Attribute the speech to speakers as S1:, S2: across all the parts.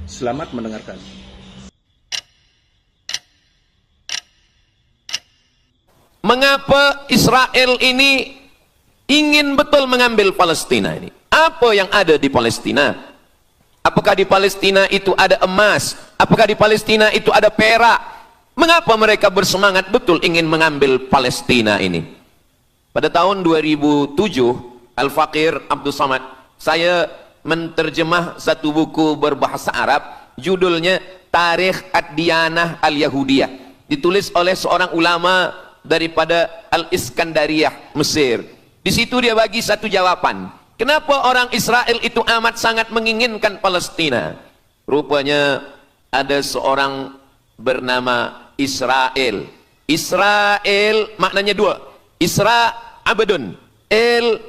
S1: Selamat mendengarkan.
S2: Mengapa Israel ini ingin betul mengambil Palestina ini? Apa yang ada di Palestina? Apakah di Palestina itu ada emas? Apakah di Palestina itu ada perak? Mengapa mereka bersemangat betul ingin mengambil Palestina ini? Pada tahun 2007, Al-Faqir Abdul Samad, saya menterjemah satu buku berbahasa Arab, judulnya Tarikh Ad-Diyanah Al-Yahudiyah, ditulis oleh seorang ulama daripada Al-Iskandariyah, Mesir. Di situ dia bagi satu jawaban. Kenapa orang Israel itu amat sangat menginginkan Palestina? Rupanya ada seorang bernama Israel. Israel maknanya dua. Isra abdun. El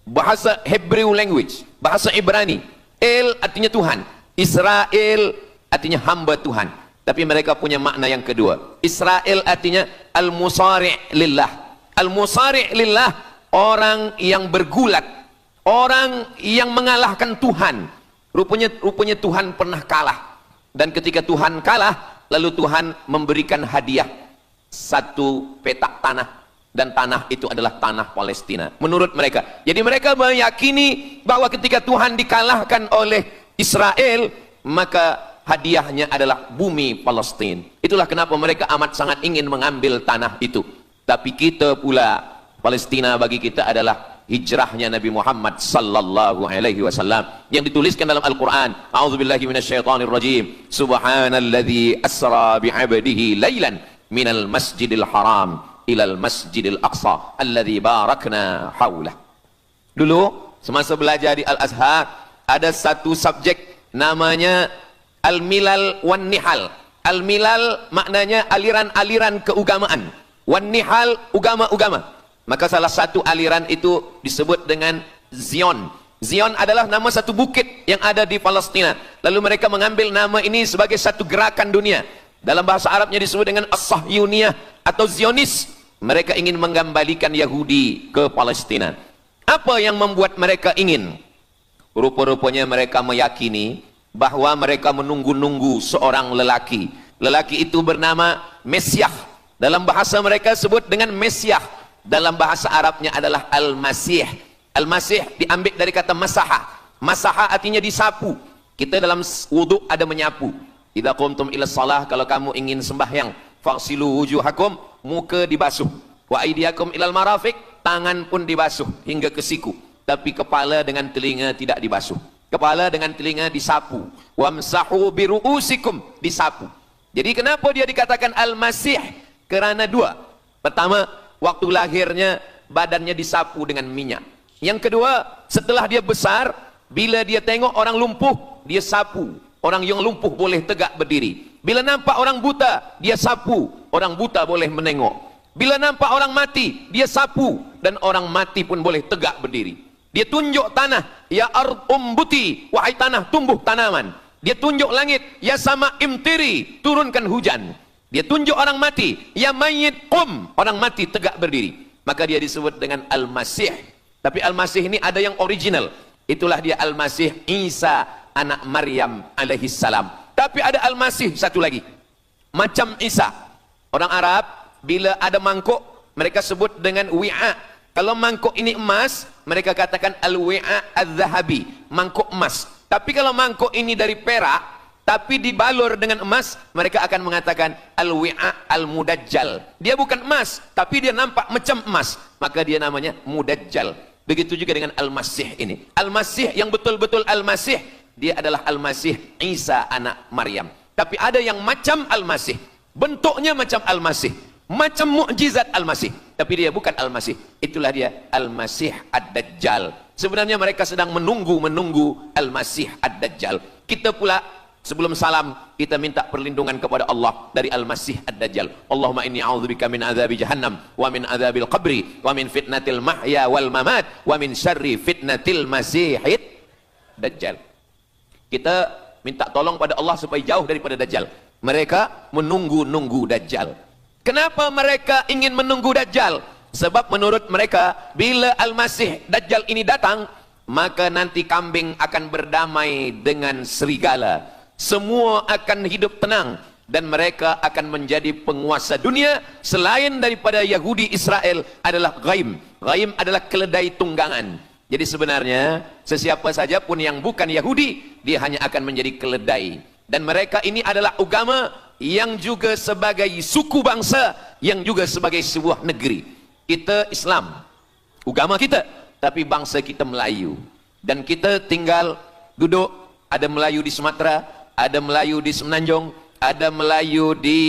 S2: bahasa Hebrew language, bahasa Ibrani. El artinya Tuhan. Israel artinya hamba Tuhan. Tapi mereka punya makna yang kedua. Israel artinya al-musari' lillah. Al-musari' lillah, orang yang bergulat, orang yang mengalahkan Tuhan. Rupanya Tuhan pernah kalah. Dan ketika Tuhan kalah, lalu Tuhan memberikan hadiah satu petak tanah, dan tanah itu adalah tanah Palestina menurut mereka. Jadi mereka meyakini bahwa ketika Tuhan dikalahkan oleh Israel, maka hadiahnya adalah bumi Palestina. Itulah kenapa mereka amat sangat ingin mengambil tanah itu. Tapi kita pula, Palestina bagi kita adalah hijrahnya Nabi Muhammad sallallahu alaihi wasallam yang dituliskan dalam Al-Qur'an. A'udzubillahi minasyaitonir rajim. Subhanalladzi asra bi'abdihi lailan minal masjidil haram ilal masjidil aqsa alladzi barakna haulah. Dulu semasa belajar di Al-Azhar ada satu subjek namanya Al-Milal wan Nihal. Al-Milal maknanya aliran-aliran keugamaan, wan Nihal ugama-ugama. Maka salah satu aliran itu disebut dengan Zion. Zion adalah nama satu bukit yang ada di Palestina. Lalu mereka mengambil nama ini sebagai satu gerakan dunia. Dalam bahasa Arabnya disebut dengan As-Sahyuniyah atau Zionis. Mereka ingin mengembalikan Yahudi ke Palestina. Apa yang membuat mereka ingin? Rupa-rupanya mereka meyakini bahwa mereka menunggu-nunggu seorang lelaki. Lelaki itu bernama Mesyah. Dalam bahasa mereka sebut dengan Mesyah. Dalam bahasa Arabnya adalah Al-Masih. Al-Masih diambil dari kata masaha. Masaha artinya disapu. Kita dalam wudhu ada menyapu. Idza qumtum ila shalah, kalau kamu ingin sembahyang, faghsilu wujuhakum, muka dibasuh. Wa aydiyakum ilal marafiq, tangan pun dibasuh hingga ke siku. Tapi kepala dengan telinga tidak dibasuh. Kepala dengan telinga disapu. Wamsahu biru'usikum, disapu. Jadi kenapa dia dikatakan Al-Masih? Kerana dua. Pertama, waktu lahirnya badannya disapu dengan minyak. Yang kedua, setelah dia besar, bila dia tengok orang lumpuh, dia sapu. Orang yang lumpuh boleh tegak berdiri. Bila nampak orang buta, dia sapu. Orang buta boleh menengok. Bila nampak orang mati, dia sapu. Dan orang mati pun boleh tegak berdiri. Dia tunjuk tanah, ya ard umbuti, wahai tanah tumbuh tanaman. Dia tunjuk langit, ya sama imtiri, turunkan hujan. Dia tunjuk orang mati, ya mayyit qum, orang mati tegak berdiri. Maka dia disebut dengan Al-Masih. Tapi Al-Masih ini ada yang original. Itulah dia Al-Masih Isa anak Maryam alaihi salam. Tapi ada Al-Masih satu lagi, macam Isa. Orang Arab bila ada mangkuk, mereka sebut dengan wi'a. Kalau mangkuk ini emas, mereka katakan al-wi'a al-zahabi, mangkuk emas. Tapi kalau mangkuk ini dari perak, tapi dibalur dengan emas, mereka akan mengatakan al-wi'a al-mudajjal. Dia bukan emas, tapi dia nampak macam emas, maka dia namanya mudajjal. Begitu juga dengan Al-Masih ini. Al-Masih yang betul-betul Al-Masih, dia adalah Al-Masih Isa anak Maryam. Tapi ada yang macam Al-Masih, bentuknya macam Al-Masih, macam mukjizat Al-Masih, tapi dia bukan Al-Masih. Itulah dia Al-Masih Ad-Dajjal. Sebenarnya mereka sedang menunggu Al-Masih Ad-Dajjal. Kita pula sebelum salam, kita minta perlindungan kepada Allah dari Al-Masih Ad-Dajjal. Allahumma inni a'udzubika min azabi jahannam, wa min azabil qabri, wa min fitnatil mahya wal mamat, wa min syarri fitnatil masihid Dajjal. Kita minta tolong pada Allah supaya jauh daripada Dajjal. Mereka menunggu-nunggu Dajjal. Kenapa mereka ingin menunggu Dajjal? Sebab menurut mereka, bila Al-Masih Dajjal ini datang, maka nanti kambing akan berdamai dengan serigala. semua akan hidup tenang dan mereka akan menjadi penguasa dunia. Selain daripada Yahudi Israel adalah ghaim. Ghaim adalah keledai tunggangan. Jadi sebenarnya sesiapa saja pun yang bukan Yahudi, dia hanya akan menjadi keledai. Dan mereka ini adalah agama yang juga sebagai suku bangsa, yang juga sebagai sebuah negeri. Kita Islam, agama kita, tapi bangsa kita Melayu. Dan kita tinggal duduk, ada Melayu di Sumatera, ada Melayu di Semenanjung, ada Melayu di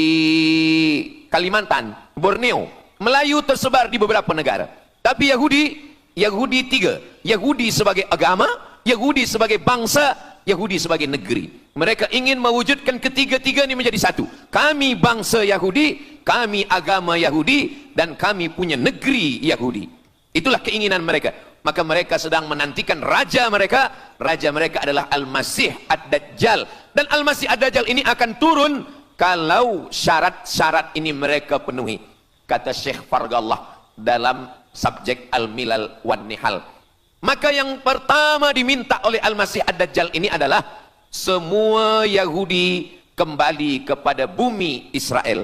S2: Kalimantan, Borneo. Melayu tersebar di beberapa negara. Tapi Yahudi tiga. Yahudi sebagai agama, Yahudi sebagai bangsa, Yahudi sebagai negeri. Mereka ingin mewujudkan ketiga-tiga ini menjadi satu. Kami bangsa Yahudi, kami agama Yahudi, dan kami punya negeri Yahudi. Itulah keinginan mereka. Maka mereka sedang menantikan raja mereka. Raja mereka adalah Al-Masih Ad-Dajjal. Dan Al-Masih Ad-Dajjal ini akan turun kalau syarat-syarat ini mereka penuhi. Kata Syekh Fargallah dalam subjek Al-Milal wan Nihal. Maka yang pertama diminta oleh Al-Masih Ad-Dajjal ini adalah semua Yahudi kembali kepada bumi Israel.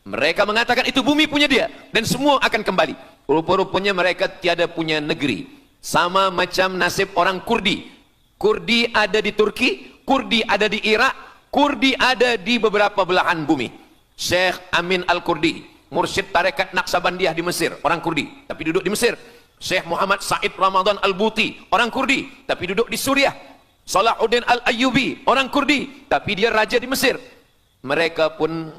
S2: Mereka mengatakan itu bumi punya dia dan semua akan kembali. Rupa-rupanya mereka tiada punya negeri. Sama macam nasib orang Kurdi. Kurdi ada di Turki, Kurdi ada di Irak, Kurdi ada di beberapa belahan bumi. Syekh Amin Al-Kurdi, mursyid tarekat Naqsabandiyah di Mesir, orang Kurdi, tapi duduk di Mesir. Syekh Muhammad Said Ramadan Al-Buti, orang Kurdi, tapi duduk di Suriah. Salahuddin Al-Ayyubi, orang Kurdi, tapi dia raja di Mesir. Mereka pun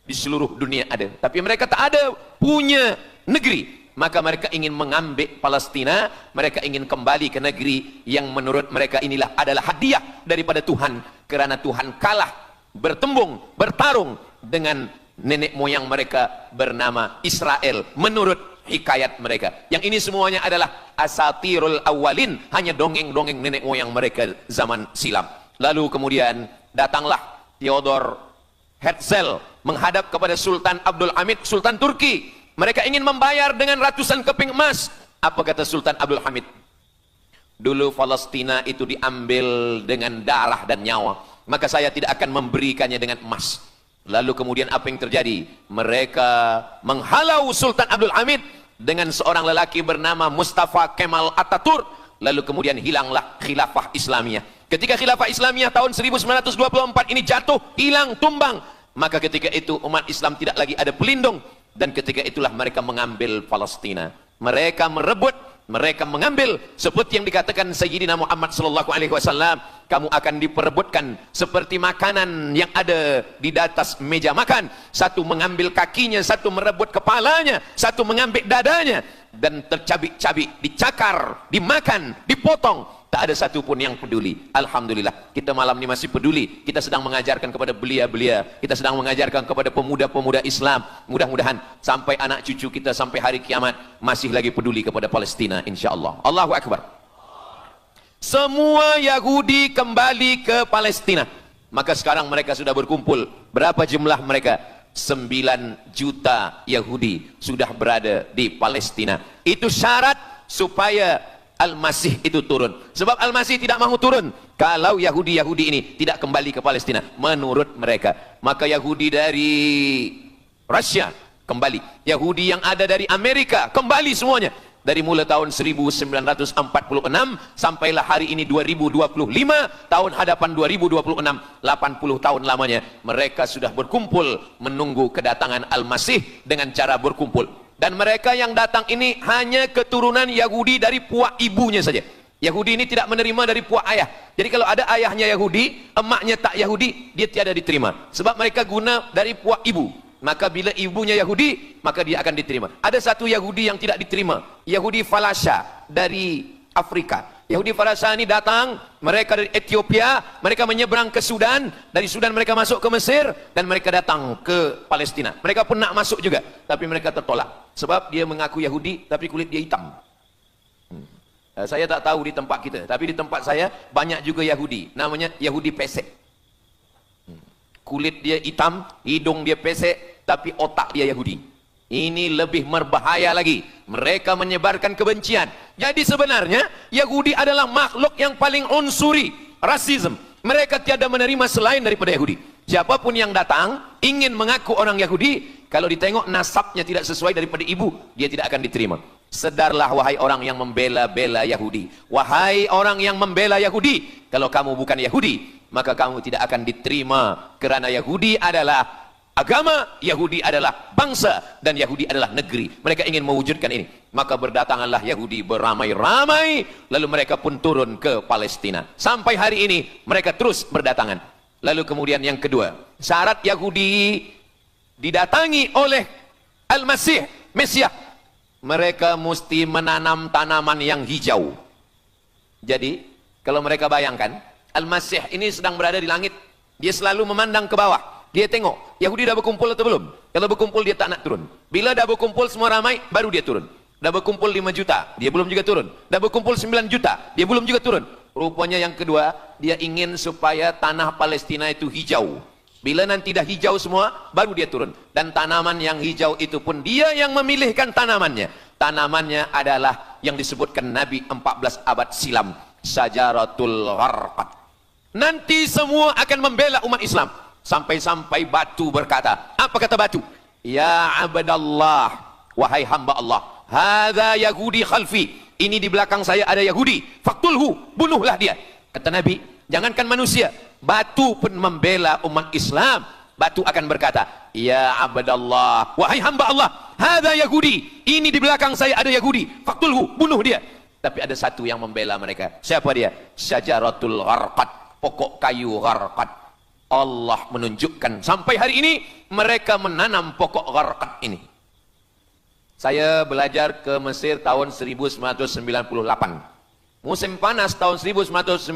S2: di seluruh dunia ada, tapi mereka tak ada punya negeri. Maka mereka ingin mengambil Palestina, mereka ingin kembali ke negeri yang menurut mereka inilah adalah hadiah daripada Tuhan, kerana Tuhan kalah bertembung, bertarung dengan nenek moyang mereka bernama Israel menurut hikayat mereka. Yang ini semuanya adalah asatirul awalin, hanya dongeng-dongeng nenek moyang mereka zaman silam. Lalu kemudian datanglah Theodor Herzl menghadap kepada Sultan Abdul Hamid, Sultan Turki. Mereka ingin membayar dengan ratusan keping emas. Apa kata Sultan Abdul Hamid? Dulu Palestina itu diambil dengan darah dan nyawa, maka saya tidak akan memberikannya dengan emas. Lalu kemudian apa yang terjadi? Mereka menghalau Sultan Abdul Hamid dengan seorang lelaki bernama Mustafa Kemal Ataturk. Lalu kemudian hilanglah khilafah Islamiyah. Ketika khilafah Islamiyah tahun 1924 ini jatuh, hilang, tumbang, maka ketika itu umat Islam tidak lagi ada pelindung. Dan ketika itulah mereka mengambil Palestina. Mereka merebut, mereka mengambil, seperti yang dikatakan Sayyidina Muhammad sallallahu alaihi wasallam, kamu akan diperebutkan seperti makanan yang ada di atas meja makan. Satu mengambil kakinya, satu merebut kepalanya, satu mengambil dadanya, dan tercabik-cabik, dicakar, dimakan, dipotong. Tak ada satu pun yang peduli. Alhamdulillah, kita malam ini masih peduli. Kita sedang mengajarkan kepada belia-belia, kita sedang mengajarkan kepada pemuda-pemuda Islam. Mudah-mudahan sampai anak cucu kita sampai hari kiamat masih lagi peduli kepada Palestina, insyaAllah. Allahu Akbar. Semua Yahudi kembali ke Palestina. Maka sekarang mereka sudah berkumpul. Berapa jumlah mereka? 9 juta Yahudi sudah berada di Palestina. Itu syarat supaya Al-Masih itu turun. Sebab Al-Masih tidak mahu turun kalau Yahudi-Yahudi ini tidak kembali ke Palestina menurut mereka. Maka Yahudi dari Rusia kembali, Yahudi yang ada dari Amerika kembali semuanya. Dari mulai tahun 1946 sampailah hari ini 2025, tahun hadapan 2026, 80 tahun lamanya mereka sudah berkumpul menunggu kedatangan Al-Masih dengan cara berkumpul. Dan mereka yang datang ini hanya keturunan Yahudi dari puak ibunya saja. Yahudi ini tidak menerima dari puak ayah. Jadi kalau ada ayahnya Yahudi, emaknya tak Yahudi, dia tiada diterima. Sebab mereka guna dari puak ibu. Maka bila ibunya Yahudi, maka dia akan diterima. Ada satu Yahudi yang tidak diterima. Yahudi Falasha dari Afrika. Yahudi Falasha ini datang, mereka dari Ethiopia, mereka menyeberang ke Sudan, dari Sudan mereka masuk ke Mesir, dan mereka datang ke Palestina. Mereka pun nak masuk juga, tapi mereka tertolak. Sebab dia mengaku Yahudi, tapi kulit dia hitam. Saya tak tahu di tempat kita, tapi di tempat saya banyak juga Yahudi, namanya Yahudi pesek. Kulit dia hitam, hidung dia pesek, tapi otak dia Yahudi. Ini lebih berbahaya lagi. Mereka menyebarkan kebencian. Jadi sebenarnya Yahudi adalah makhluk yang paling unsuri, rasisme. mereka tiada menerima selain daripada Yahudi. Siapapun yang datang ingin mengaku orang Yahudi, kalau ditengok nasabnya tidak sesuai daripada ibu, dia tidak akan diterima. Sedarlah wahai orang yang membela-bela Yahudi, wahai orang yang membela Yahudi, kalau kamu bukan Yahudi maka kamu tidak akan diterima, kerana Yahudi adalah agama, Yahudi adalah bangsa, dan Yahudi adalah negeri. Mereka ingin mewujudkan ini. Maka berdatanganlah Yahudi beramai-ramai, lalu mereka pun turun ke Palestina. Sampai hari ini mereka terus berdatangan. Lalu kemudian yang kedua, syarat Yahudi didatangi oleh Al-Masih, Mesias, mereka mesti menanam tanaman yang hijau. Jadi kalau mereka bayangkan, Al-Masih ini sedang berada di langit, dia selalu memandang ke bawah. Dia tengok, Yahudi dah berkumpul atau belum? Kalau berkumpul dia tak nak turun. Bila dah berkumpul semua ramai, baru dia turun. Dah berkumpul 5 juta, dia belum juga turun. Dah berkumpul 9 juta, dia belum juga turun. Rupanya yang kedua, dia ingin supaya tanah Palestina itu hijau. Bila nanti dah hijau semua, baru dia turun. Dan tanaman yang hijau itu pun dia yang memilihkan tanamannya. Tanamannya adalah yang disebutkan Nabi 14 abad silam, Syajaratul Gharqad. Nanti semua akan membela umat Islam. Sampai-sampai batu berkata, apa kata batu? Ya abdallah, wahai hamba Allah, hadza Yahudi khalfi, ini di belakang saya ada Yahudi, faktulhu, bunuhlah dia. Kata Nabi, jangankan manusia, batu pun membela umat Islam. Batu akan berkata, ya abdallah, wahai hamba Allah, hadza Yahudi, ini di belakang saya ada Yahudi, faktulhu, bunuh dia. Tapi ada satu yang membela mereka. Siapa dia? Syajaratul Gharqad, pokok kayu Gharqad. Allah menunjukkan sampai hari ini mereka menanam pokok Gharqad ini. Saya belajar ke Mesir tahun 1998. Musim panas tahun 1999,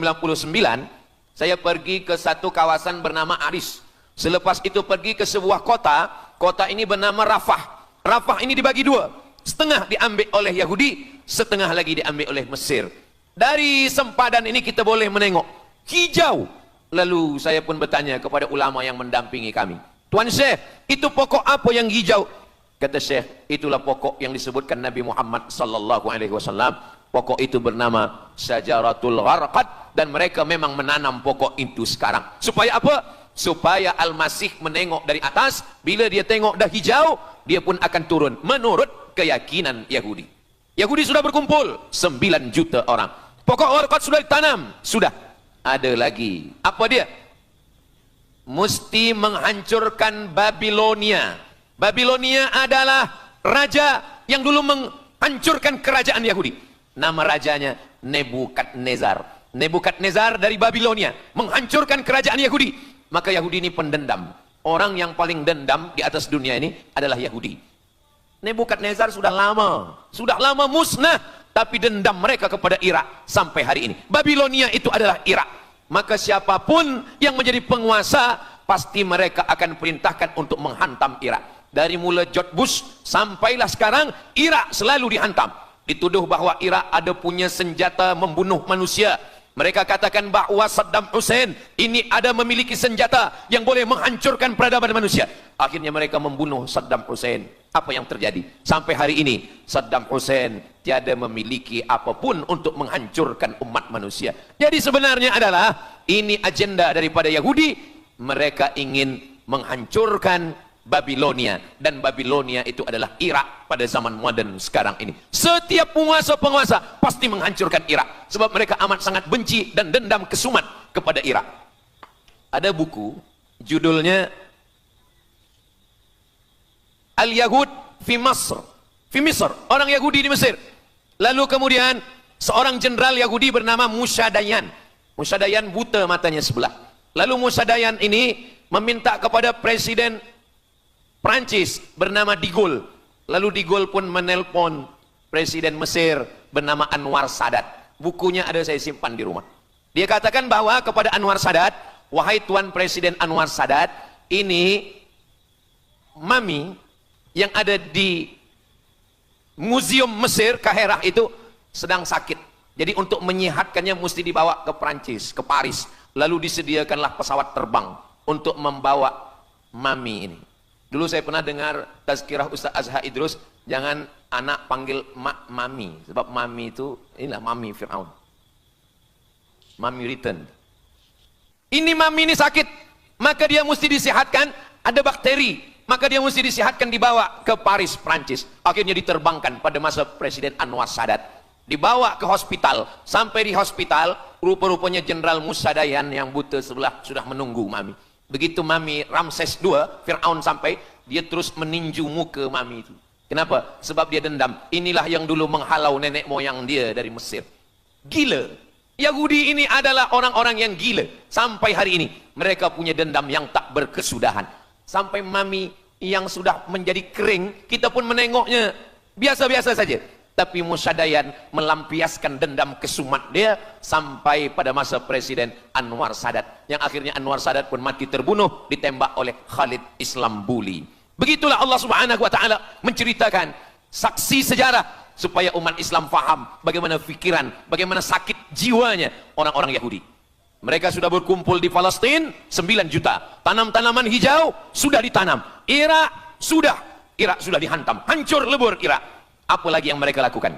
S2: saya pergi ke satu kawasan bernama Aris. Selepas itu pergi ke sebuah kota, kota ini bernama Rafah. Rafah ini dibagi dua, setengah diambil oleh Yahudi, setengah lagi diambil oleh Mesir. Dari sempadan ini kita boleh menengok hijau. Lalu saya pun bertanya kepada ulama yang mendampingi kami, Tuan Syekh, itu pokok apa yang hijau? Kata Syekh, itulah pokok yang disebutkan Nabi Muhammad sallallahu alaihi wasallam. Pokok itu bernama Syajaratul Gharqad, dan mereka memang menanam pokok itu sekarang. Supaya apa? Supaya Al-Masih menengok dari atas, bila dia tengok dah hijau, dia pun akan turun menurut keyakinan Yahudi. Yahudi sudah berkumpul 9 juta orang. Pokok Gharqad sudah ditanam, sudah. Ada lagi, apa dia? Mesti menghancurkan Babilonia. Babilonia adalah raja yang dulu menghancurkan kerajaan Yahudi. Nama rajanya Nebukadnezar. Nebukadnezar dari Babilonia menghancurkan kerajaan Yahudi. Maka Yahudi ini pendendam. Orang yang paling dendam di atas dunia ini adalah Yahudi. Nebukadnezar sudah lama musnah. Tapi dendam mereka kepada Irak sampai hari ini. Babilonia itu adalah Irak. Maka siapapun yang menjadi penguasa, pasti mereka akan perintahkan untuk menghantam Irak. Dari mula George Bush sampailah sekarang, Irak selalu dihantam. Dituduh bahwa Irak ada punya senjata membunuh manusia. Mereka katakan bahwa Saddam Hussein ini ada memiliki senjata yang boleh menghancurkan peradaban manusia. Akhirnya mereka membunuh Saddam Hussein. Apa yang terjadi? Sampai hari ini Saddam Hussein tiada memiliki apapun untuk menghancurkan umat manusia. Jadi sebenarnya adalah ini agenda daripada Yahudi. Mereka ingin menghancurkan Babilonia, dan Babilonia itu adalah Irak pada zaman modern sekarang ini. Setiap penguasa-penguasa pasti menghancurkan Irak, sebab mereka amat sangat benci dan dendam kesumat kepada Irak. Ada buku judulnya Al-Yahud fi Masr, orang Yahudi di Mesir. Lalu kemudian seorang jenderal Yahudi bernama Musa Dayan. Musa Dayan buta matanya sebelah. Lalu Musa Dayan ini meminta kepada Presiden Prancis bernama De Gaulle. Lalu De Gaulle pun menelpon Presiden Mesir bernama Anwar Sadat. Bukunya ada, saya simpan di rumah. Dia katakan bahwa kepada Anwar Sadat, wahai Tuan Presiden Anwar Sadat, ini mami yang ada di Museum Mesir Kaherah itu sedang sakit. Jadi untuk menyehatkannya mesti dibawa ke Prancis, ke Paris. Lalu disediakanlah pesawat terbang untuk membawa mami ini. Dulu saya pernah dengar tazkirah Ustaz Azhar Idrus, jangan anak panggil mak mami, sebab mami itu inilah mami Fir'aun. Mami return. Ini mami ini sakit, maka dia mesti disehatkan, ada bakteri, maka dia mesti disehatkan, dibawa ke Paris, Prancis. Akhirnya diterbangkan pada masa Presiden Anwar Sadat. Dibawa ke hospital, sampai di hospital, rupa-rupanya Jenderal Musa Dayan yang buta sebelah sudah menunggu mami. Begitu mami Ramses II, Fir'aun sampai, dia terus meninju muka mami itu. Kenapa? Sebab dia dendam. Inilah yang dulu menghalau nenek moyang dia dari Mesir. Gila. Yahudi ini adalah orang-orang yang gila. Sampai hari ini mereka punya dendam yang tak berkesudahan. Sampai mami yang sudah menjadi kering, kita pun menengoknya biasa-biasa saja. Tapi Musa Dayan melampiaskan dendam kesumat dia sampai pada masa Presiden Anwar Sadat, yang akhirnya Anwar Sadat pun mati terbunuh ditembak oleh Khalid Islambuli. Begitulah Allah Subhanahu wa taala menceritakan saksi sejarah supaya umat Islam faham bagaimana pikiran, bagaimana sakit jiwanya orang-orang Yahudi. Mereka sudah berkumpul di Palestina 9 juta. Tanam-tanaman hijau sudah ditanam. Irak sudah dihantam. Hancur lebur Irak. Apa lagi yang mereka lakukan?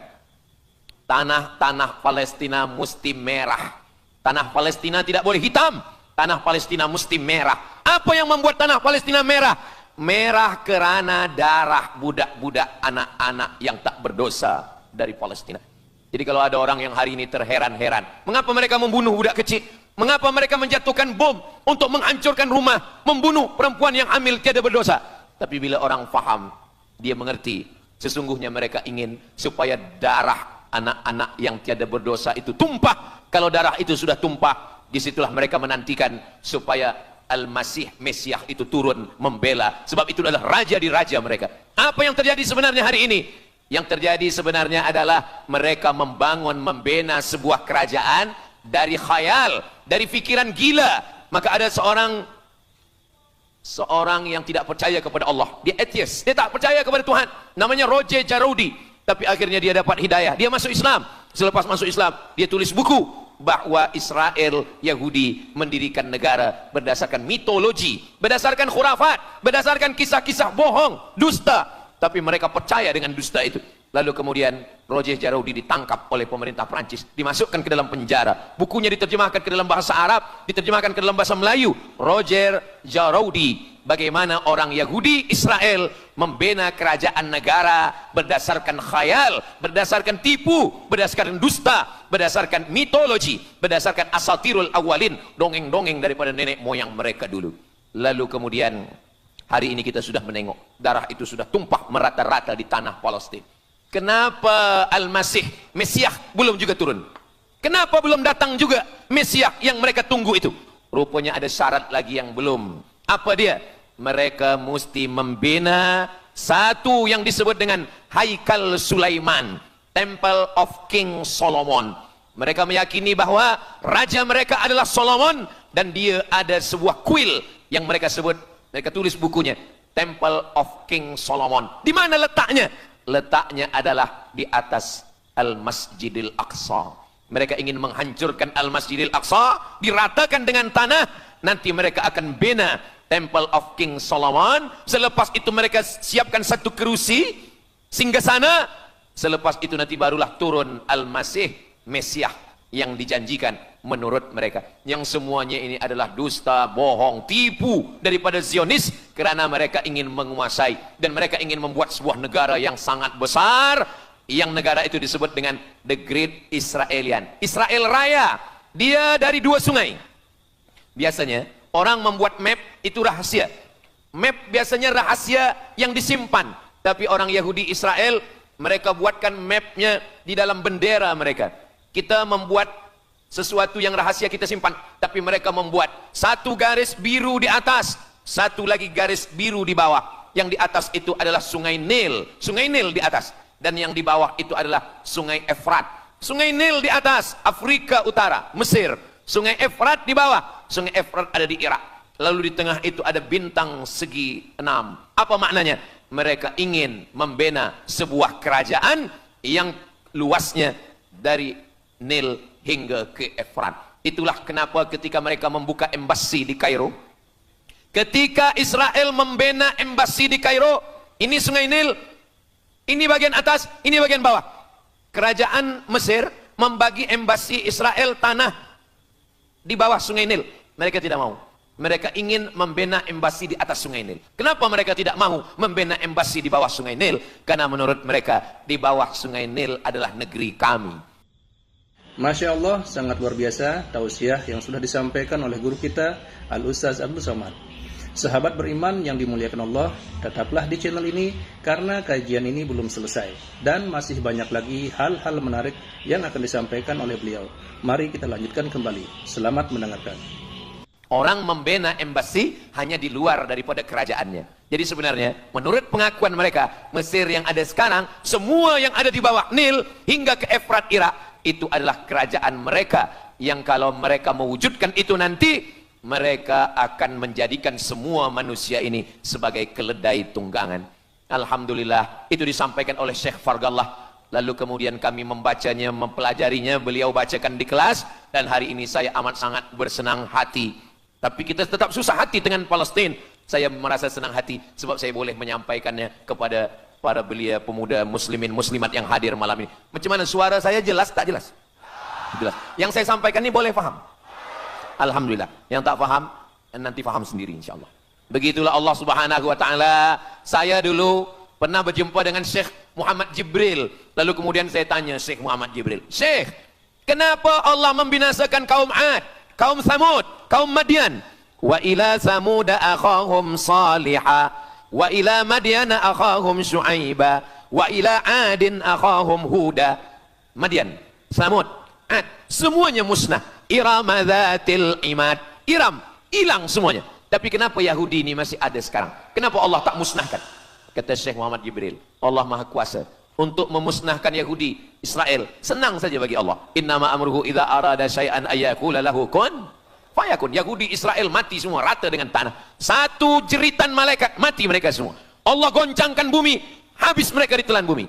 S2: Tanah Palestina mesti merah. Tanah Palestina tidak boleh hitam. Tanah Palestina mesti merah. Apa yang membuat tanah Palestina merah? Merah kerana darah budak-budak, anak-anak yang tak berdosa dari Palestina. Jadi kalau ada orang yang hari ini terheran-heran, mengapa mereka membunuh budak kecil? Mengapa mereka menjatuhkan bom untuk menghancurkan rumah, membunuh perempuan yang hamil tiada berdosa? Tapi bila orang faham, dia mengerti, sesungguhnya mereka ingin supaya darah anak-anak yang tiada berdosa itu tumpah. Kalau darah itu sudah tumpah, disitulah mereka menantikan supaya Al-Masih, Mesiah itu turun membela. Sebab itu adalah raja di raja mereka. Apa yang terjadi sebenarnya hari ini? Yang terjadi sebenarnya adalah mereka membangun, membina sebuah kerajaan dari khayal, dari fikiran gila. Maka ada seorang yang tidak percaya kepada Allah. Dia atheist, dia tak percaya kepada Tuhan. Namanya Roger Jaroudi. Tapi akhirnya dia dapat hidayah. Dia masuk Islam. Selepas masuk Islam, dia tulis buku bahwa Israel, Yahudi mendirikan negara berdasarkan mitologi, berdasarkan khurafat, berdasarkan kisah-kisah bohong, dusta. Tapi mereka percaya dengan dusta itu. Lalu kemudian Roger Jaroudi ditangkap oleh pemerintah Prancis, dimasukkan ke dalam penjara. Bukunya diterjemahkan ke dalam bahasa Arab, diterjemahkan ke dalam bahasa Melayu. Roger Jaroudi, bagaimana orang Yahudi Israel membina kerajaan negara berdasarkan khayal, berdasarkan tipu, berdasarkan dusta, berdasarkan mitologi, berdasarkan asatirul awalin, dongeng-dongeng daripada nenek moyang mereka dulu. Lalu kemudian hari ini kita sudah menengok darah itu sudah tumpah merata-rata di tanah Palestina. Kenapa Al-Masih, Mesiah belum juga turun? Kenapa belum datang juga Mesiah yang mereka tunggu itu? Rupanya ada syarat lagi yang belum. Apa dia? Mereka mesti membina satu yang disebut dengan Haikal Sulaiman, Temple of King Solomon. Mereka meyakini bahwa raja mereka adalah Solomon, dan dia ada sebuah kuil yang mereka sebut, mereka tulis bukunya Temple of King Solomon. Di mana letaknya? Letaknya adalah di atas Al-Masjidil Aqsa. Mereka ingin menghancurkan Al-Masjidil Aqsa, diratakan dengan tanah. Nanti mereka akan bina Temple of King Solomon. Selepas itu mereka siapkan satu kerusi singgasana. Selepas itu nanti barulah turun Al-Masih, Mesiah yang dijanjikan menurut mereka. Yang semuanya ini adalah dusta, bohong, tipu daripada Zionis, kerana mereka ingin menguasai dan mereka ingin membuat sebuah negara yang sangat besar, yang negara itu disebut dengan The Great Israelian, Israel Raya. Dia dari 2 sungai. Biasanya orang membuat map itu rahasia. Map biasanya rahasia yang disimpan. Tapi orang Yahudi Israel, mereka buatkan mapnya di dalam bendera mereka. Kita membuat sesuatu yang rahasia kita simpan, tapi mereka membuat satu garis biru di atas, satu lagi garis biru di bawah. Yang di atas itu adalah Sungai Nil di atas, dan yang di bawah itu adalah Sungai Efrat. Sungai Nil di atas, Afrika Utara, Mesir. Sungai Efrat di bawah, Sungai Efrat ada di Irak. Lalu di tengah itu ada bintang segi 6. Apa maknanya? Mereka ingin membina sebuah kerajaan yang luasnya dari Nil hingga ke Efrat. Itulah kenapa ketika mereka membuka embasi di Kairo, ketika Israel membina embasi di Kairo, ini Sungai Nil, ini bagian atas, ini bagian bawah. Kerajaan Mesir membagi embasi Israel tanah di bawah Sungai Nil. Mereka tidak mau. Mereka ingin membina embasi di atas Sungai Nil. Kenapa mereka tidak mau membina embasi di bawah Sungai Nil? Karena menurut mereka di bawah Sungai Nil adalah negeri kami.
S1: Masya Allah, sangat luar biasa tausiah yang sudah disampaikan oleh guru kita Al-Ustaz Abdul Somad. Sahabat beriman yang dimuliakan Allah, tetaplah di channel ini karena kajian ini belum selesai dan masih banyak lagi hal-hal menarik yang akan disampaikan oleh beliau. Mari kita lanjutkan kembali. Selamat mendengarkan.
S2: Orang membina embasi hanya di luar daripada kerajaannya. Jadi sebenarnya menurut pengakuan mereka, Mesir yang ada sekarang, semua yang ada di bawah Nil hingga ke Efrat Irak, itu adalah kerajaan mereka. Yang kalau mereka mewujudkan itu nanti, mereka akan menjadikan semua manusia ini sebagai keledai tunggangan. Alhamdulillah, itu disampaikan oleh Syekh Fargallah. Lalu kemudian kami membacanya, mempelajarinya, beliau bacakan di kelas, dan hari ini saya amat sangat bersenang hati. Tapi kita tetap susah hati dengan Palestina. Saya merasa senang hati sebab saya boleh menyampaikannya kepada para belia pemuda muslimin muslimat yang hadir malam ini. Macam mana suara saya, jelas tak jelas? Jelas. Yang saya sampaikan ini boleh faham? Alhamdulillah. Yang tak faham, nanti faham sendiri insyaAllah. Begitulah Allah subhanahu wa ta'ala. Saya dulu pernah berjumpa dengan Syekh Muhammad Jibril. Lalu kemudian saya tanya Syekh Muhammad Jibril, Syekh, kenapa Allah membinasakan kaum Ad, kaum Samud, kaum Madian? Wa ila Samuda akhahum Salihah, wa ila Madiana akhahum Syu'aiba, wa ila Adin akhahum Huda. Madian, Samud, Ad, semuanya musnah. Iram dzatil imad, Iram hilang semuanya. Tapi kenapa Yahudi ini masih ada sekarang? Kenapa Allah tak musnahkan? Kata Syekh Muhammad Jibril, Allah Maha Kuasa untuk memusnahkan Yahudi, Israel. Senang saja bagi Allah. Innama amruhu idza arada syai'an ayyaqula lahu kun fayakun. Yahudi Israel mati semua rata dengan tanah. Satu jeritan malaikat mati mereka semua. Allah goncangkan bumi, habis mereka ditelan bumi.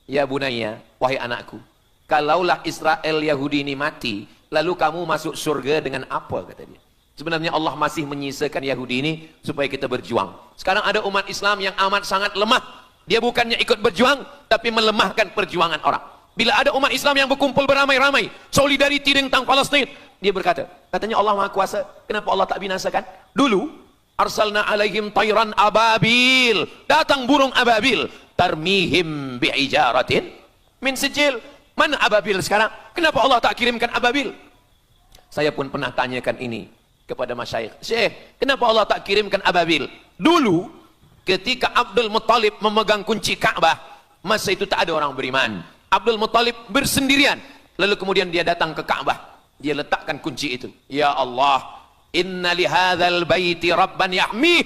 S2: Ya bunayya, wahai anakku, kalaulah Israel Yahudi ini mati, lalu kamu masuk surga dengan apa, kata dia. Sebenarnya Allah masih menyisakan Yahudi ini supaya kita berjuang. Sekarang ada umat Islam yang amat sangat lemah. Dia bukannya ikut berjuang, tapi melemahkan perjuangan orang. Bila ada umat Islam yang berkumpul beramai-ramai, solidariti tentang Palestin, dia berkata, katanya Allah Maha Kuasa, kenapa Allah tak binasakan? Dulu, arsalna alaihim tayran ababil, datang burung ababil, tarmihim bi'ijaratin min sijil. Mana ababil sekarang? Kenapa Allah tak kirimkan ababil? Saya pun pernah tanyakan ini kepada masyayikh. Syekh, kenapa Allah tak kirimkan ababil? Dulu, ketika Abdul Muttalib memegang kunci Ka'bah, masa itu tak ada orang beriman. Abdul Muttalib bersendirian. Lalu kemudian dia datang ke Ka'bah. Dia letakkan kunci itu. Ya Allah, inna lihadzal baiti rabban yahmih.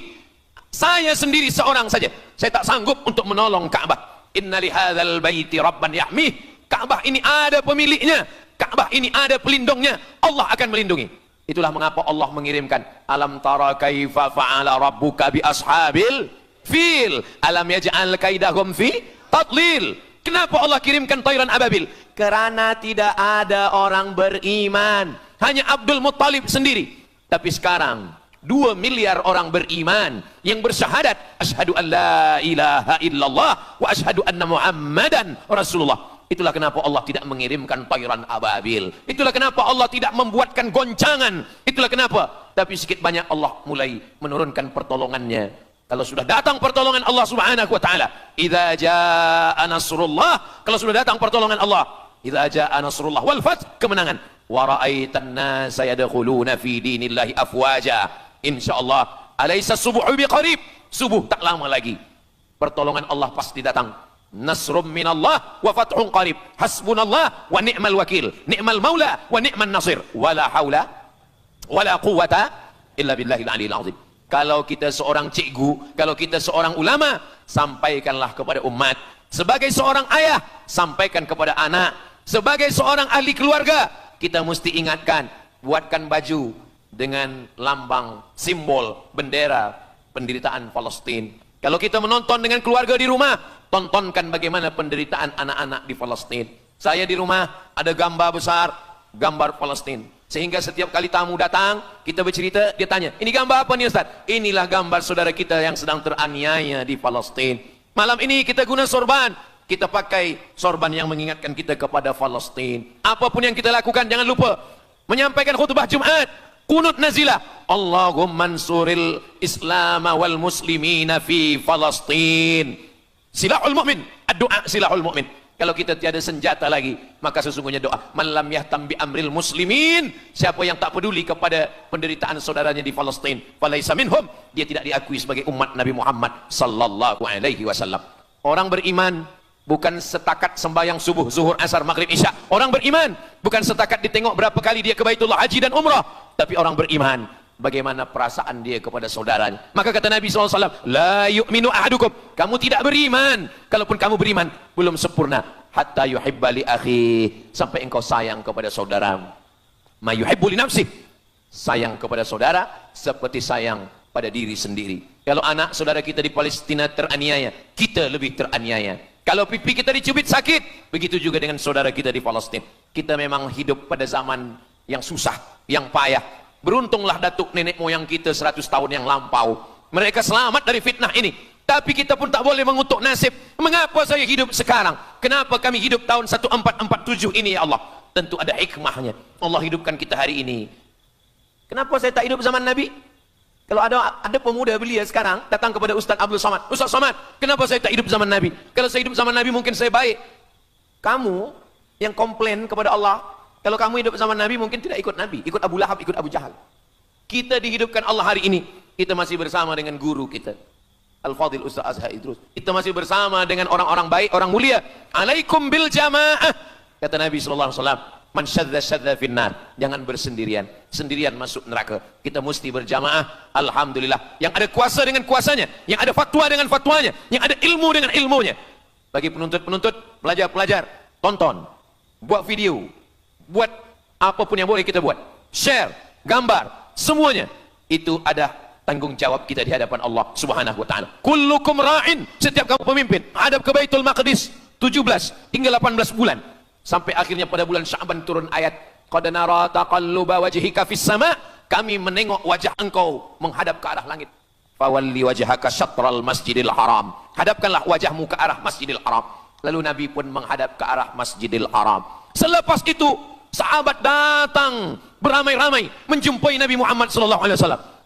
S2: Saya sendiri seorang saja. Saya tak sanggup untuk menolong Ka'bah. Inna lihadzal baiti rabban yahmih. Ka'bah ini ada pemiliknya, Ka'bah ini ada pelindungnya, Allah akan melindungi. Itulah mengapa Allah mengirimkan alam tara kaifa fa'ala rabbuka bi ashabil fil alam yaj'al kaidahum fi tadlil. Kenapa Allah kirimkan tayran ababil? Karena tidak ada orang beriman, hanya Abdul Muttalib sendiri. Tapi sekarang 2 miliar orang beriman yang bersyahadat asyhadu an la ilaha illallah wa asyhadu anna muhammadan rasulullah. Itulah kenapa Allah tidak mengirimkan tayran ababil. Itulah kenapa Allah tidak membuatkan goncangan. Itulah kenapa. Tapi sedikit banyak Allah mulai menurunkan pertolongannya. Kalau sudah datang pertolongan Allah subhanahu wa ta'ala, idza jaa nasrullah, kalau sudah datang pertolongan Allah, idza jaa nasrullah wal fath, kemenangan, wa ra'aitan nasa yadkhuluna fi dinillahi afwaja. Insyaallah, alaysa subuhu biqarib, subuh tak lama lagi. Pertolongan Allah pasti datang. Nasrum minallah wa fathun qarib. Hasbunallah wa ni'mal wakil. Ni'mal maula wa ni'man nasir. Wala haula wala quwata illa billahil aliyil azim. Kalau kita seorang cikgu, kalau kita seorang ulama, sampaikanlah kepada umat. Sebagai seorang ayah, sampaikan kepada anak. Sebagai seorang ahli keluarga, kita mesti ingatkan, buatkan baju dengan lambang, simbol, bendera penderitaan Palestina. Kalau kita menonton dengan keluarga di rumah, tontonkan bagaimana penderitaan anak-anak di Palestina. Saya di rumah ada gambar besar, gambar Palestina. Sehingga setiap kali tamu datang, kita bercerita, dia tanya, ini gambar apa nih Ustaz? Inilah gambar saudara kita yang sedang teraniaya di Palestina. Malam ini kita guna sorban, kita pakai sorban yang mengingatkan kita kepada Palestina. Apapun yang kita lakukan, jangan lupa menyampaikan khutbah Jumat, Kunut nazilah, Allahumma ansuril Islam wal muslimina fi Palestin. Silahul mu'min, doa silahul mu'min. Kalau kita tiada senjata lagi, maka sesungguhnya doa. Man lam yahtam bi amril muslimin, siapa yang tak peduli kepada penderitaan saudaranya di Palestin, falaisa minhum, dia tidak diakui sebagai umat Nabi Muhammad sallallahu alaihi wasallam. Orang beriman bukan setakat sembahyang subuh, zuhur, asar, maghrib, isya. Orang beriman bukan setakat ditengok berapa kali dia ke Baitullah haji dan umrah, tapi orang beriman bagaimana perasaan dia kepada saudaranya. Maka kata Nabi SAW, la yu'minu ahadukum, kamu tidak beriman, kalaupun kamu beriman belum sempurna, hatta yuhibba li akhi, sampai engkau sayang kepada saudaramu. Ma yuhibbu li nafsih, sayang kepada saudara seperti sayang pada diri sendiri. Kalau anak saudara kita di Palestina teraniaya, kita lebih teraniaya. Kalau pipi kita dicubit sakit, begitu juga dengan saudara kita di Palestina. Kita memang hidup pada zaman yang susah, yang payah. Beruntunglah datuk nenek moyang kita 100 tahun yang lampau, mereka selamat dari fitnah ini. Tapi kita pun tak boleh mengutuk nasib. Mengapa saya hidup sekarang? Kenapa kami hidup tahun 1447 ini ya Allah? Tentu ada hikmahnya. Allah hidupkan kita hari ini. Kenapa saya tak hidup zaman Nabi? Kalau ada pemuda belia sekarang datang kepada Ustaz Abdul Somad, Ustaz Somad, kenapa saya tak hidup zaman Nabi? Kalau saya hidup zaman Nabi mungkin saya baik. Kamu yang komplain kepada Allah, kalau kamu hidup zaman Nabi mungkin tidak ikut Nabi, ikut Abu Lahab, ikut Abu Jahal. Kita dihidupkan Allah hari ini, kita masih bersama dengan guru kita, Al-Fadhil Ustaz Azhar Idrus. Kita masih bersama dengan orang-orang baik, orang mulia. Alaikum bil jamaah, kata Nabi SAW. Man syadza syadza finnar, jangan bersendirian, sendirian masuk neraka. Kita mesti berjamaah. Alhamdulillah, yang ada kuasa dengan kuasanya, yang ada fatwa dengan fatwanya, yang ada ilmu dengan ilmunya. Bagi penuntut-penuntut, pelajar-pelajar, tonton, buat video, buat apapun yang boleh kita buat, share, gambar, semuanya itu ada tanggung jawab kita di hadapan Allah Subhanahu wa taala. Kullukum ra'in, setiap kamu pemimpin, hadap ke Baitul Maqdis 17 hingga 18 bulan. Sampai akhirnya pada bulan Sya'ban turun ayat, qad nara taqalluba wajhika fis sama', kami menengok wajah engkau menghadap ke arah langit. Fawalli wajhaka syatral masjidil haram, hadapkanlah wajahmu ke arah Masjidil Haram. Lalu Nabi pun menghadap ke arah Masjidil Haram. Selepas itu sahabat datang beramai-ramai menjumpai Nabi Muhammad SAW.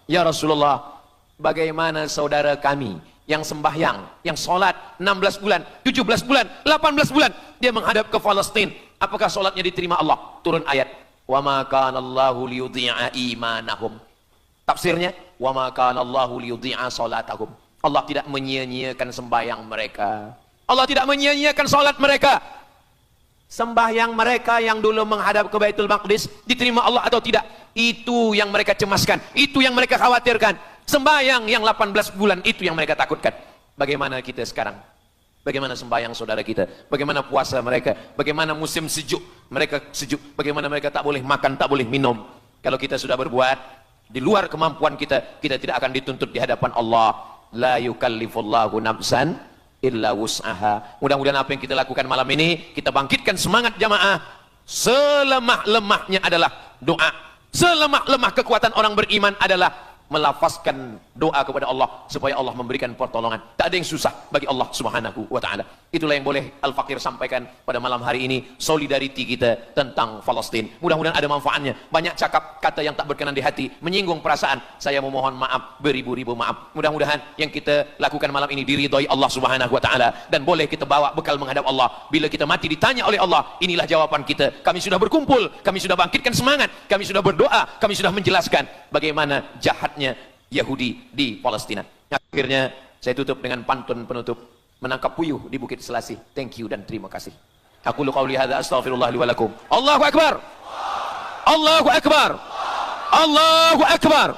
S2: Ya Rasulullah, bagaimana saudara kami yang sembahyang, yang solat 16 bulan, 17 bulan, 18 bulan, dia menghadap ke Palestina, apakah solatnya diterima Allah? Turun ayat, wa ma kana Allahu liyudhi'a imanahum. Tafsirnya, wa ma kana Allahu liyudhi'a salatahum. Allah tidak menyia-nyiakan sembahyang mereka, Allah tidak menyia-nyiakan solat mereka. Sembahyang mereka yang dulu menghadap ke Baitul Maqdis diterima Allah atau tidak, itu yang mereka cemaskan, itu yang mereka khawatirkan. Sembahyang yang 18 bulan itu yang mereka takutkan. Bagaimana kita sekarang? Bagaimana sembahyang saudara kita? Bagaimana puasa mereka? Bagaimana musim sejuk? Mereka sejuk. Bagaimana mereka tak boleh makan, tak boleh minum? Kalau kita sudah berbuat di luar kemampuan kita, kita tidak akan dituntut di hadapan Allah. La yukallifullahu nafsan illa wus'aha. Mudah-mudahan apa yang kita lakukan malam ini, kita bangkitkan semangat jamaah. Selemah-lemahnya adalah doa. Selemah-lemah kekuatan orang beriman adalah melafazkan doa kepada Allah supaya Allah memberikan pertolongan. Tak ada yang susah bagi Allah Subhanahu wa taala. Itulah yang boleh Al-Fakir sampaikan pada malam hari ini, solidariti kita tentang Palestina. Mudah-mudahan ada manfaatnya. Banyak cakap kata yang tak berkenan di hati, menyinggung perasaan, saya memohon maaf beribu-ribu maaf. Mudah-mudahan yang kita lakukan malam ini diridhoi Allah Subhanahu wa taala dan boleh kita bawa bekal menghadap Allah. Bila kita mati ditanya oleh Allah, inilah jawaban kita. Kami sudah berkumpul, kami sudah bangkitkan semangat, kami sudah berdoa, kami sudah menjelaskan bagaimana jahatnya Yahudi di Palestina. Akhirnya saya tutup dengan pantun penutup, menangkap puyuh di Bukit Selasih. Thank you dan terima kasih. Aku qauli hadza astaghfirullah li wa lakum. Allahu akbar. Allahu akbar. Allahu akbar.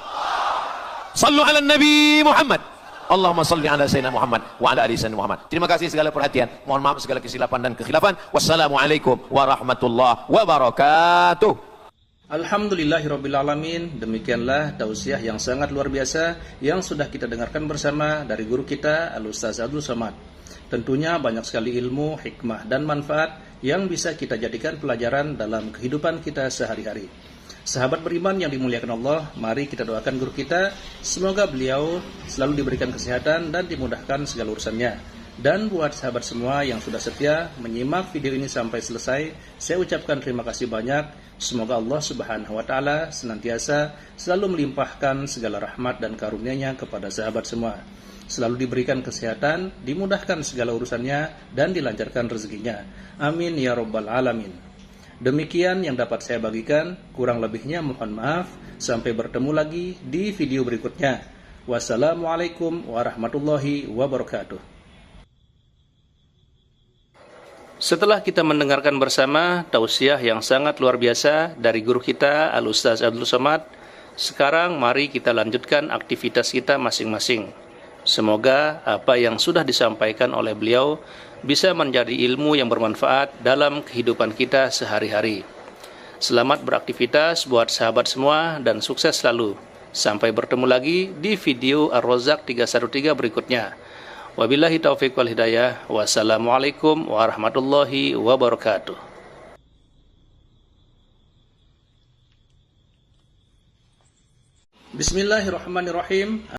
S2: Sallu ala Nabi Muhammad. Allahumma salli ala Sayyidina Muhammad wa ala ali Sayyidina Muhammad. Terima kasih segala perhatian. Mohon maaf segala kesilapan dan kekhilafan. Wassalamualaikum warahmatullahi wabarakatuh.
S1: Alhamdulillahirrabbilalamin. Demikianlah tausiah yang sangat luar biasa yang sudah kita dengarkan bersama dari guru kita Al-Ustaz Abdul Somad. Tentunya banyak sekali ilmu, hikmah dan manfaat yang bisa kita jadikan pelajaran dalam kehidupan kita sehari-hari. Sahabat beriman yang dimuliakan Allah, mari kita doakan guru kita, semoga beliau selalu diberikan kesehatan dan dimudahkan segala urusannya. Dan buat sahabat semua yang sudah setia menyimak video ini sampai selesai, saya ucapkan terima kasih banyak. Semoga Allah Subhanahu wa Ta'ala senantiasa selalu melimpahkan segala rahmat dan karunia-Nya kepada sahabat semua. Selalu diberikan kesehatan, dimudahkan segala urusannya, dan dilancarkan rezekinya. Amin ya Rabbal Alamin. Demikian yang dapat saya bagikan, kurang lebihnya mohon maaf. Sampai bertemu lagi di video berikutnya. Wassalamualaikum warahmatullahi wabarakatuh. Setelah kita mendengarkan bersama tausiah yang sangat luar biasa dari guru kita Al-Ustaz Abdul Somad, sekarang mari kita lanjutkan aktivitas kita masing-masing. Semoga apa yang sudah disampaikan oleh beliau bisa menjadi ilmu yang bermanfaat dalam kehidupan kita sehari-hari. Selamat beraktivitas buat sahabat semua dan sukses selalu. Sampai bertemu lagi di video Ar-Razzaq 313 berikutnya. Wabillahi taufiq wal hidayah. Wassalamualaikum warahmatullahi wabarakatuh. Bismillahirrahmanirrahim.